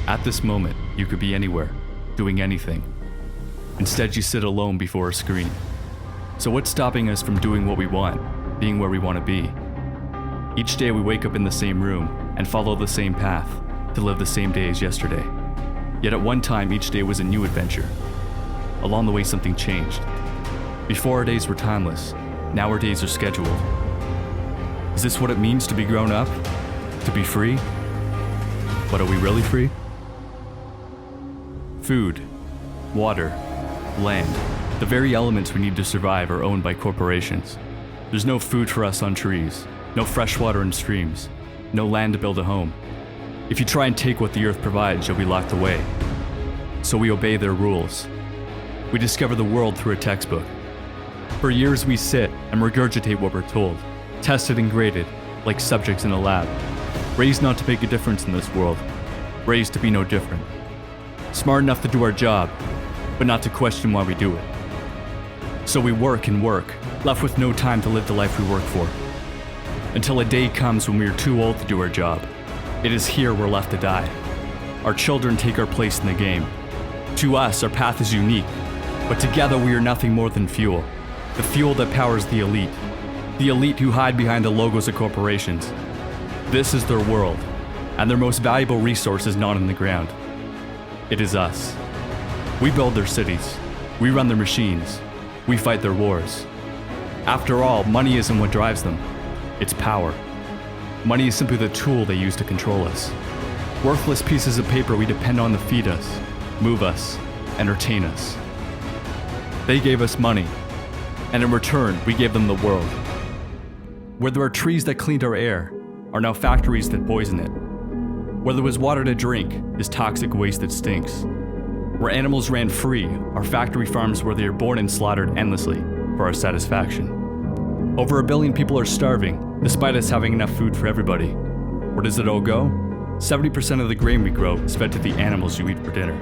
At this moment, you could be anywhere, doing anything. Instead, you sit alone before a screen. So what's stopping us from doing what we want, being where we want to be? Each day we wake up in the same room and follow the same path to live the same day as yesterday. Yet at one time, each day was a new adventure. Along the way, something changed. Before, our days were timeless. Now our days are scheduled. Is this what it means to be grown up? To be free? But are we really free? Food, water, land, the very elements we need to survive are owned by corporations. There's no food for us on trees, no fresh water in streams, no land to build a home. If you try and take what the earth provides, you'll be locked away. So we obey their rules. We discover the world through a textbook. For years we sit and regurgitate what we're told, tested and graded like subjects in a lab, raised not to make a difference in this world, raised to be no different. Smart enough to do our job, but not to question why we do it. So we work and work, left with no time to live the life we work for. Until a day comes when we are too old to do our job. It is here we're left to die. Our children take our place in the game. To us, our path is unique, but together we are nothing more than fuel. The fuel that powers the elite who hide behind the logos of corporations. This is their world, and their most valuable resource is not in the ground. It is us. We build their cities. We run their machines. We fight their wars. After all, money isn't what drives them. It's power. Money is simply the tool they use to control us. Worthless pieces of paper we depend on to feed us, move us, entertain us. They gave us money, and in return, we gave them the world. Where there are trees that cleaned our air, are now factories that poison it. Where there was water to drink, is toxic waste that stinks. Where animals ran free, are factory farms where they are born and slaughtered endlessly for our satisfaction. Over 1 billion people are starving, despite us having enough food for everybody. Where does it all go? 70% of the grain we grow is fed to the animals you eat for dinner.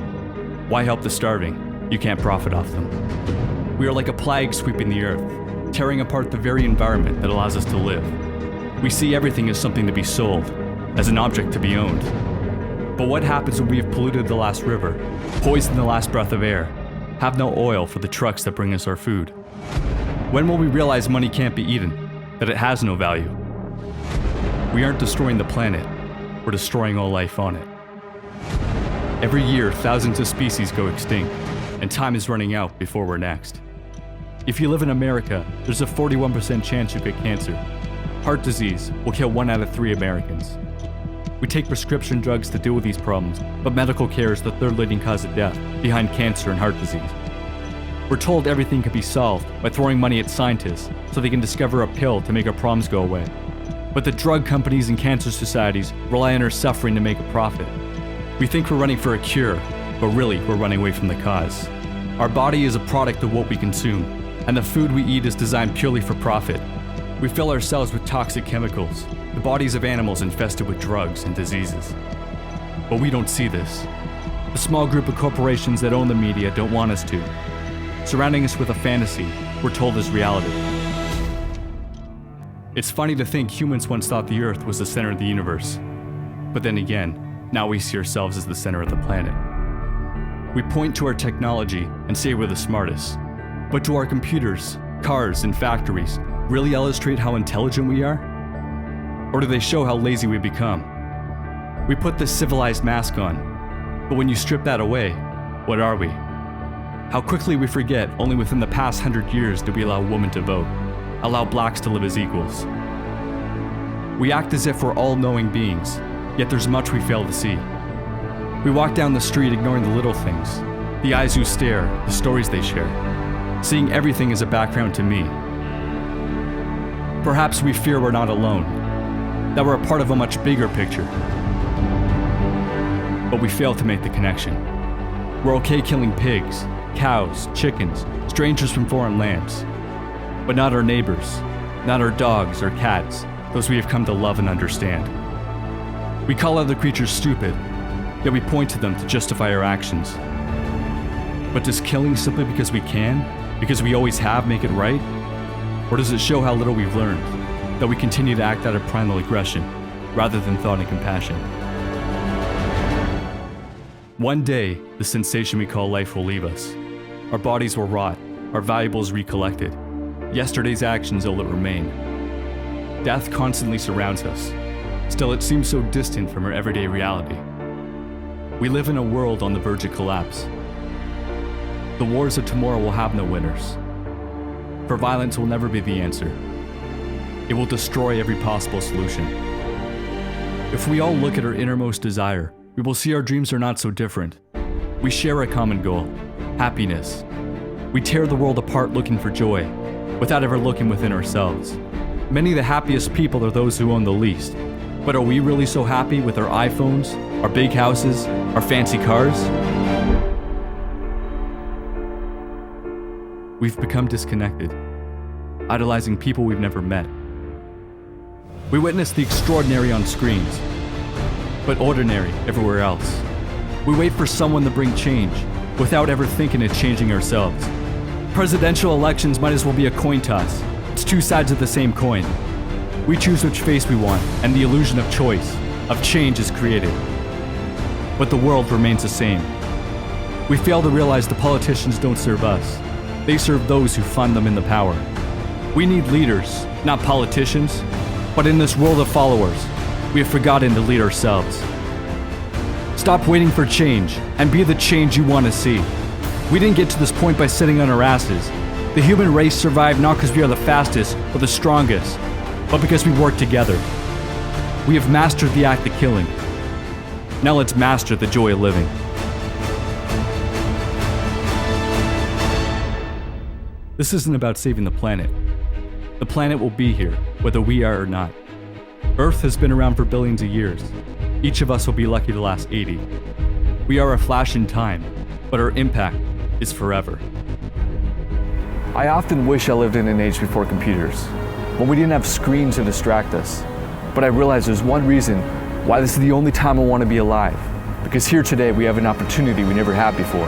Why help the starving? You can't profit off them. We are like a plague sweeping the earth, tearing apart the very environment that allows us to live. We see everything as something to be sold, as an object to be owned. But what happens when we have polluted the last river, poisoned the last breath of air, have no oil for the trucks that bring us our food? When will we realize money can't be eaten, that it has no value? We aren't destroying the planet, we're destroying all life on it. Every year, thousands of species go extinct, and time is running out before we're next. If you live in America, there's a 41% chance you get cancer. Heart disease will kill 1 out of 3 Americans. We take prescription drugs to deal with these problems, but medical care is the 3rd leading cause of death, behind cancer and heart disease. We're told everything can be solved by throwing money at scientists so they can discover a pill to make our problems go away. But the drug companies and cancer societies rely on our suffering to make a profit. We think we're running for a cure, but really we're running away from the cause. Our body is a product of what we consume, and the food we eat is designed purely for profit. We fill ourselves with toxic chemicals, the bodies of animals infested with drugs and diseases. But we don't see this. The small group of corporations that own the media don't want us to. Surrounding us with a fantasy we're told is reality. It's funny to think humans once thought the Earth was the center of the universe. But then again, now we see ourselves as the center of the planet. We point to our technology and say we're the smartest. But do our computers, cars, and factories really illustrate how intelligent we are? Or do they show how lazy we become? We put this civilized mask on, but when you strip that away, what are we? How quickly we forget only within the past 100 years did we allow women to vote, allow blacks to live as equals. We act as if we're all-knowing beings, yet there's much we fail to see. We walk down the street ignoring the little things, the eyes who stare, the stories they share, seeing everything as a background to me. Perhaps we fear we're not alone, that we're a part of a much bigger picture. But we fail to make the connection. We're okay killing pigs, cows, chickens, strangers from foreign lands, but not our neighbors, not our dogs or cats, those we have come to love and understand. We call other creatures stupid, yet we point to them to justify our actions. But does killing simply because we can, because we always have, make it right? Or does it show how little we've learned, that we continue to act out of primal aggression, rather than thought and compassion? One day, the sensation we call life will leave us. Our bodies will rot, our valuables recollected. Yesterday's actions will remain. Death constantly surrounds us. Still, it seems so distant from our everyday reality. We live in a world on the verge of collapse. The wars of tomorrow will have no winners. For violence will never be the answer. It will destroy every possible solution. If we all look at our innermost desire, we will see our dreams are not so different. We share a common goal, happiness. We tear the world apart looking for joy, without ever looking within ourselves. Many of the happiest people are those who own the least. But are we really so happy with our iPhones, our big houses, our fancy cars? We've become disconnected, idolizing people we've never met. We witness the extraordinary on screens, but ordinary everywhere else. We wait for someone to bring change, without ever thinking of changing ourselves. Presidential elections might as well be a coin toss. It's two sides of the same coin. We choose which face we want, and the illusion of choice, of change is created. But the world remains the same. We fail to realize the politicians don't serve us. They serve those who fund them in the power. We need leaders, not politicians. But in this world of followers, we have forgotten to lead ourselves. Stop waiting for change, and be the change you want to see. We didn't get to this point by sitting on our asses. The human race survived not because we are the fastest or the strongest, but because we work together. We have mastered the act of killing. Now let's master the joy of living. This isn't about saving the planet. The planet will be here, whether we are or not. Earth has been around for billions of years. Each of us will be lucky to last 80. We are a flash in time, but our impact is forever. I often wish I lived in an age before computers, when we didn't have screens to distract us. But I realize there's one reason why this is the only time I want to be alive. Because here today we have an opportunity we never had before.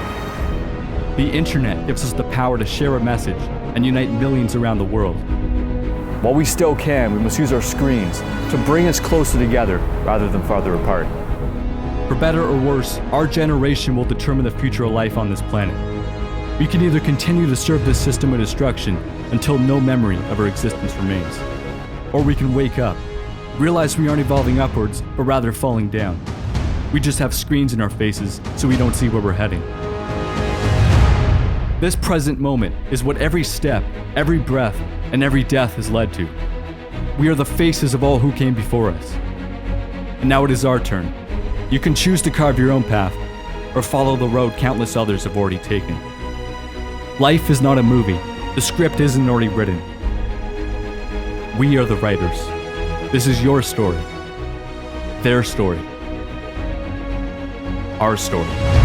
The internet gives us the power to share a message and unite millions around the world. While we still can, we must use our screens to bring us closer together rather than farther apart. For better or worse, our generation will determine the future of life on this planet. We can either continue to serve this system of destruction until no memory of our existence remains, or we can wake up, realize we aren't evolving upwards, but rather falling down. We just have screens in our faces so we don't see where we're heading. This present moment is what every step, every breath, and every death has led to. We are the faces of all who came before us. And now it is our turn. You can choose to carve your own path, or follow the road countless others have already taken. Life is not a movie. The script isn't already written. We are the writers. This is your story. Their story. Our story.